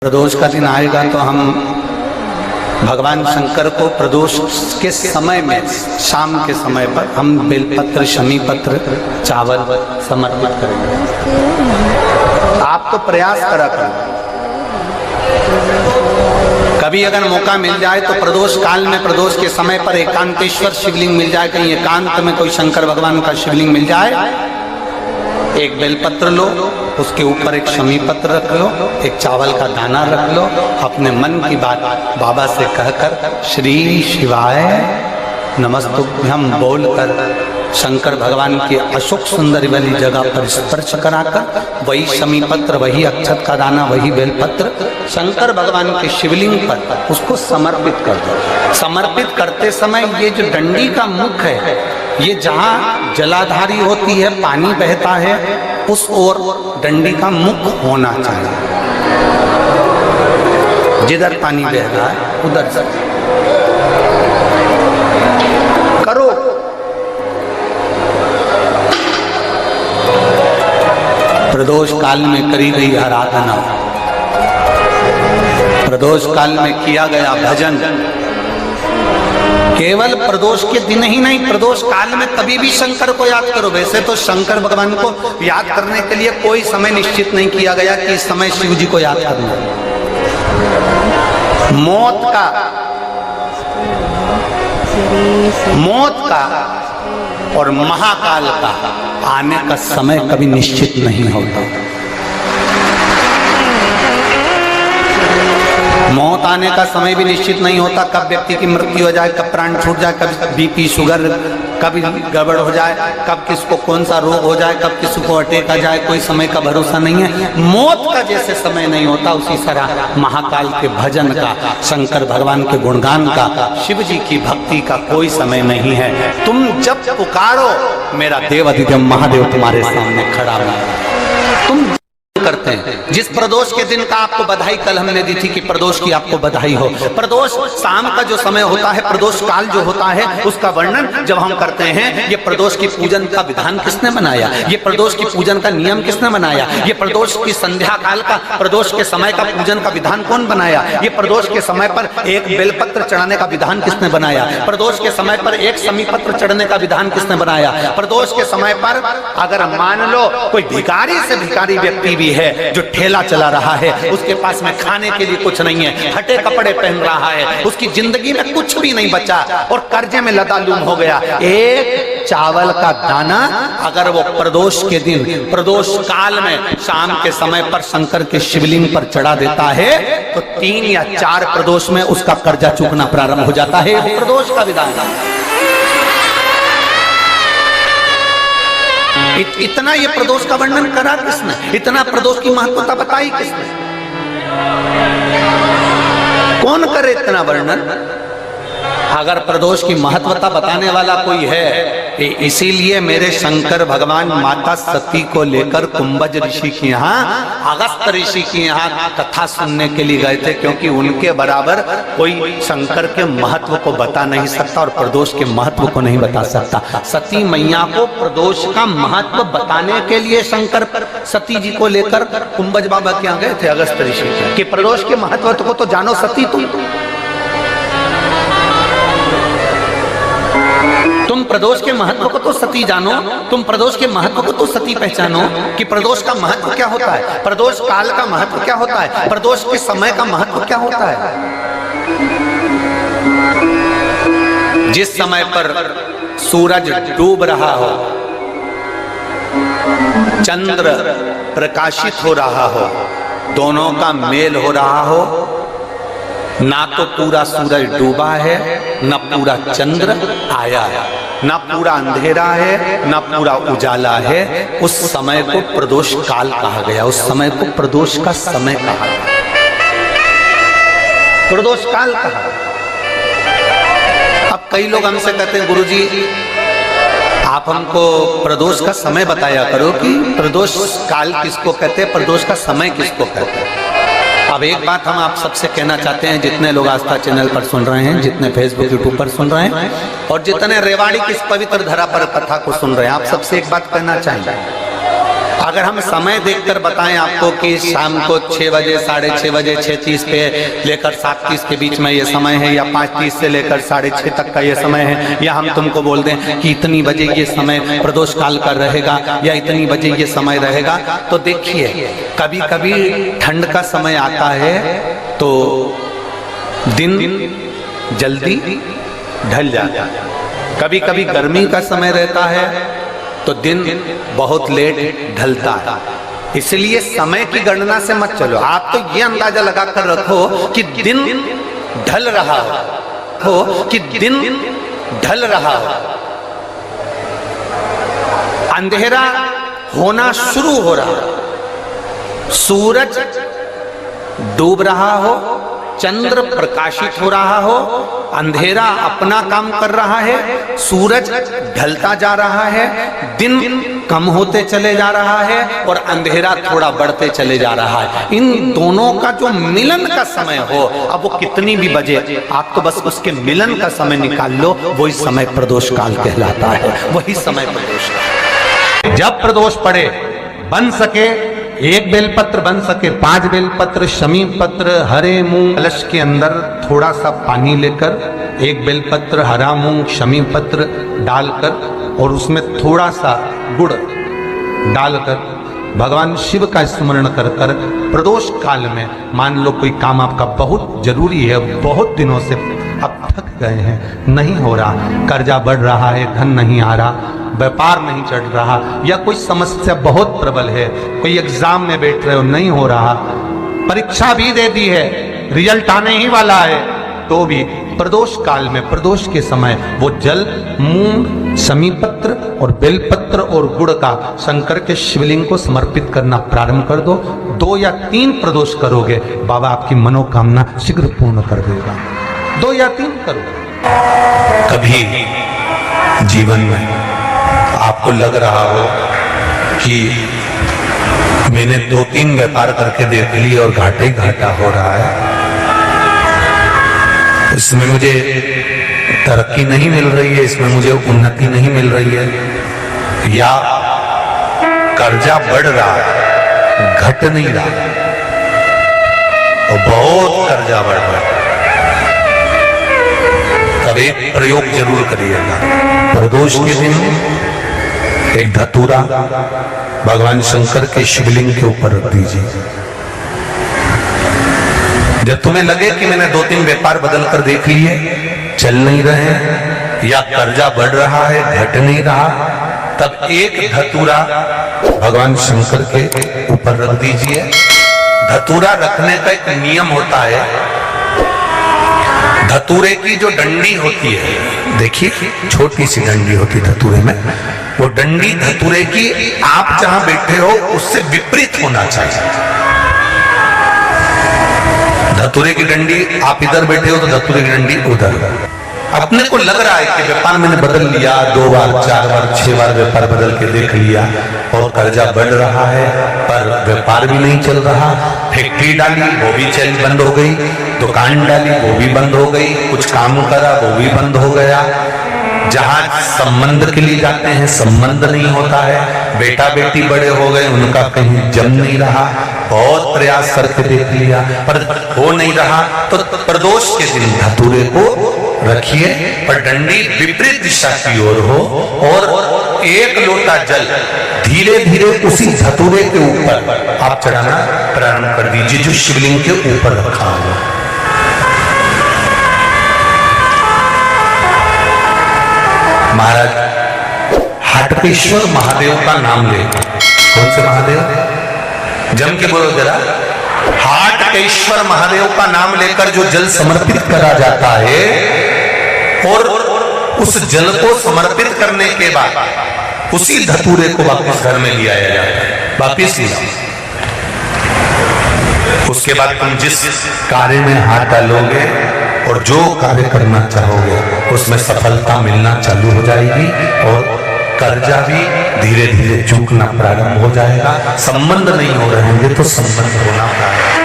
प्रदोष का दिन आएगा तो हम भगवान शंकर को प्रदोष के समय में, शाम के समय पर हम बेलपत्र, शमी पत्र, चावल समर्पित करेंगे। आप तो प्रयास करा करें, कभी अगर मौका मिल जाए तो प्रदोष काल में, प्रदोष के समय पर एकांतेश्वर शिवलिंग मिल जाए, कहीं एकांत में कोई शंकर भगवान का शिवलिंग मिल जाए, एक बेलपत्र लो, उसके ऊपर एक शमी पत्र रख लो, एक चावल का दाना रख लो, अपने मन की बात बाबा से कहकर श्री शिवाय नमस्तुभ्यं बोलकर शंकर भगवान की अशोक सुंदरी वाली जगह पर स्पर्श कराकर वही शमी पत्र, वही अक्षत का दाना, वही बेलपत्र शंकर भगवान के शिवलिंग पर उसको समर्पित कर दो। समर्पित करते समय ये जो डंडी का मुख है, ये जहाँ जलाधारी होती है, पानी बहता है, उस ओर डंडी का मुख होना चाहिए। जिधर पानी बह रहा है उधर से करो। प्रदोष काल में करी गई आराधना, प्रदोष काल में किया गया भजन, केवल प्रदोष के दिन ही नहीं, प्रदोष काल में कभी भी शंकर को याद करो। वैसे तो शंकर भगवान को याद करने के लिए कोई समय निश्चित नहीं किया गया कि इस समय शिव जी को याद करना। मौत का और महाकाल का आने का समय कभी निश्चित नहीं होता। मौत आने का समय भी निश्चित नहीं होता, कब व्यक्ति की मृत्यु हो जाए, कब प्राण छूट जाए, कब बीपी शुगर कभी गड़बड़ हो जाए, कब किसको कौन सा रोग हो जाए, कब किसी को अटैक आ जाए, कोई समय का भरोसा नहीं है। मौत का जैसे समय नहीं होता, उसी तरह महाकाल के भजन का, शंकर भगवान के गुणगान का, शिव जी की भक्ति का कोई समय नहीं है। तुम जब पुकारो, मेरा देव अधिदेव महादेव तुम्हारे सामने खड़ा है। तुम करते हैं। जिस प्रदोष के दिन का आपको बधाई कल हमने दी थी कि प्रदोष की आपको बधाई हो, प्रदोष शाम का जो समय होता है, प्रदोष काल जो होता है, उसका वर्णन जब हम करते हैं, ये प्रदोष की पूजन का विधान किसने बनाया, ये प्रदोष की पूजन का नियम किसने बनाया, ये प्रदोष की संध्या काल का, प्रदोष के समय का पूजन का विधान कौन बनाया, ये प्रदोष के समय पर एक बेलपत्र चढ़ाने का विधान किसने बनाया, प्रदोष के समय पर एक शमी पत्र चढ़ने का विधान किसने बनाया, प्रदोष के समय पर अगर मान लो कोई भिखारी से भिखारी व्यक्ति भी है जो ठेला चला रहा है, उसके पास में खाने के लिए कुछ नहीं है, फटे कपड़े पहन रहा है, उसकी जिंदगी में कुछ भी नहीं बचा और कर्जे में लदालूम हो गया, एक चावल का दाना अगर वो प्रदोष के दिन, प्रदोष काल में शाम के समय पर शंकर के शिवलिंग पर चढ़ा देता है तो 3 या 4 प्रदोष में उसका कर्जा चूकना प्रारंभ हो जाता है। प्रदोष का विधान इतना ये प्रदोष का वर्णन करा किसने, इतना प्रदोष की महत्वता बताई किसने, कौन करे इतना वर्णन। अगर प्रदोष की महत्वता बताने वाला कोई है, इसीलिए मेरे शंकर भगवान माता सती को लेकर कुंभज ऋषि के यहाँ, अगस्त ऋषि के यहाँ कथा सुनने के लिए गए थे, क्योंकि उनके बराबर कोई शंकर के महत्व को बता नहीं सकता और प्रदोष के महत्व को नहीं बता सकता। सती मैया को प्रदोष का महत्व बताने के लिए शंकर सती जी को लेकर कुंभज बाबा के यहाँ गए थे, अगस्त ऋषि, कि प्रदोष के महत्व को तो जानो सती, तुम प्रदोष के महत्व को तो सती जानो, तुम प्रदोष के महत्व को तो सती पहचानो कि प्रदोष का महत्व क्या होता है, प्रदोष काल का महत्व क्या होता है, प्रदोष के समय का महत्व क्या होता है। जिस समय पर सूरज डूब रहा हो, चंद्र प्रकाशित हो रहा हो, दोनों का मेल हो रहा हो, ना तो पूरा सूरज डूबा है, न पूरा चंद्र आया है, ना पूरा अंधेरा है, ना पूरा उजाला है, उस समय को प्रदोष काल कहा गया, उस समय को प्रदोष का समय कहा गया, प्रदोष काल कहा। अब कई लोग हमसे कहते हैं गुरुजी आप हमको प्रदोष का समय बताया करो कि प्रदोष काल किसको कहते हैं, प्रदोष का समय किसको कहते हैं। अब एक बात हम आप सबसे कहना चाहते हैं, जितने लोग आस्था चैनल पर सुन रहे हैं, जितने फेसबुक यूट्यूब पर सुन रहे हैं और जितने रेवाड़ी की इस पवित्र धरा पर कथा को सुन रहे हैं, आप सबसे एक बात कहना चाहेंगे, अगर हम समय देखकर बताएं आपको कि शाम को 6 बजे, 6:30 बजे, 6:30 पे लेकर 7:30 के बीच में ये समय है, या 5:30 से लेकर 6:30 तक का ये समय है, या हम तुमको बोल दें कि इतनी बजे ये समय प्रदोष काल का रहेगा या इतनी बजे ये समय रहेगा, तो देखिए कभी कभी ठंड का समय आता है तो दिन जल्दी ढल जाता है, कभी कभी गर्मी का समय रहता है तो दिन बहुत लेट ढलता है। इसलिए समय की गणना से मत चलो, आप तो ये अंदाजा लगा कर रखो कि दिन ढल रहा हो, कि दिन ढल रहा हो, अंधेरा होना शुरू हो रहा, सूरज डूब रहा हो, चंद्र प्रकाशित हो रहा हो, अंधेरा अपना काम कर रहा है, सूरज ढलता जा रहा है, दिन कम होते चले जा रहा है और अंधेरा थोड़ा बढ़ते चले जा रहा है। इन दोनों का जो मिलन का समय हो, अब वो कितनी भी बजे, आप तो बस उसके मिलन का समय निकाल लो, वही समय प्रदोष काल कहलाता है, वही समय प्रदोष काल। जब प्रदोष पड़े, बन सके 1 बेलपत्र, बन सके 5 बेलपत्र, शमी पत्र, हरे मूंग, कलश के अंदर थोड़ा सा पानी लेकर 1 बेलपत्र, हरा मूंग, शमी पत्र डालकर और उसमें थोड़ा सा गुड़ डालकर भगवान शिव का स्मरण कर कर प्रदोष काल में, मान लो कोई काम आपका बहुत जरूरी है, बहुत दिनों से अब थक गए हैं, नहीं हो रहा, कर्जा बढ़ रहा है, धन नहीं आ रहा, व्यापार नहीं चढ़ रहा, या कोई समस्या बहुत प्रबल है, कोई एग्जाम में बैठ रहे हो नहीं हो रहा, परीक्षा भी दे दी है, रिजल्ट आने ही वाला है, तो भी प्रदोष काल में, प्रदोष के समय वो जल, मूंग, शमी पत्र और बेलपत्र और गुड़ का शंकर के शिवलिंग को समर्पित करना प्रारंभ कर दो। 2 या 3 प्रदोष करोगे, बाबा आपकी मनोकामना शीघ्र पूर्ण कर देगा। 2 या 3 करो। कभी जीवन में आपको लग रहा हो कि मैंने 2-3 व्यापार करके देख लिए और घाटे ही घाटा हो रहा है, इसमें मुझे तरक्की नहीं मिल रही है, इसमें मुझे उन्नति नहीं मिल रही है, या कर्जा बढ़ रहा है, घट नहीं रहा और बहुत कर्जा बढ़ रहा है, तब एक प्रयोग जरूर करिएगा। प्रदोष के दिन एक धतूरा भगवान शंकर के शिवलिंग के ऊपर रख दीजिए। जब तुम्हें लगे कि मैंने 2-3 व्यापार बदल कर देख लिए, चल नहीं रहे या कर्जा बढ़ रहा है, घट नहीं रहा, तब एक धतूरा भगवान शंकर के ऊपर रख दीजिए। धतूरा रखने का एक नियम होता है, धतूरे की जो डंडी होती है, देखिए छोटी सी डंडी होती है धतूरे में, वो डंडी धतूरे की आप जहां बैठे हो उससे विपरीत होना चाहिए। धतूरे की डंडी आप इधर बैठे हो तो धतूरे की डंडी उधर। अपने को लग रहा है कि व्यापार मैंने बदल लिया, 2 बार 4 बार 6 बार व्यापार बदल के देख लिया और कर्जा बढ़ रहा है, पर व्यापार भी नहीं चल रहा, फैक्ट्री डाली वो भी चल बंद हो गई, दुकान डाली वो भी बंद हो गई, कुछ काम करा वो भी बंद हो गया, जहां संबंध के लिए जाते हैं संबंध नहीं होता है, बेटा बेटी बड़े हो गए उनका कहीं जम नहीं रहा, बहुत प्रयास करके देख लिया पर हो नहीं रहा, तो प्रदोष के दिन धतूरे को रखिए पर डंडी विपरीत दिशा की ओर हो और 1 लोटा जल धीरे धीरे उसी धतूरे के ऊपर आप चढ़ाना प्रारंभ कर दीजिए जो शिवलिंग के ऊपर रखा हो। महाराज हाटकेश्वर महादेव का नाम ले। कौन से महादेव? जम के बोलो जरा। हाटकेश्वर महादेव का नाम लेकर जो जल समर्पित करा जाता है और उस जल को समर्पित करने के बाद उसी धतूरे को वापस घर में ले आया जाता है, वापिस लिया। उसके बाद तुम जिस कार्य में हाथ डालोगे और जो कार्य करना चाहोगे उसमें सफलता मिलना चालू हो जाएगी और कर्जा भी धीरे धीरे चूकना प्रारंभ हो जाएगा। संबंध नहीं हो रहे होंगे तो संबंध होना प्रारंभ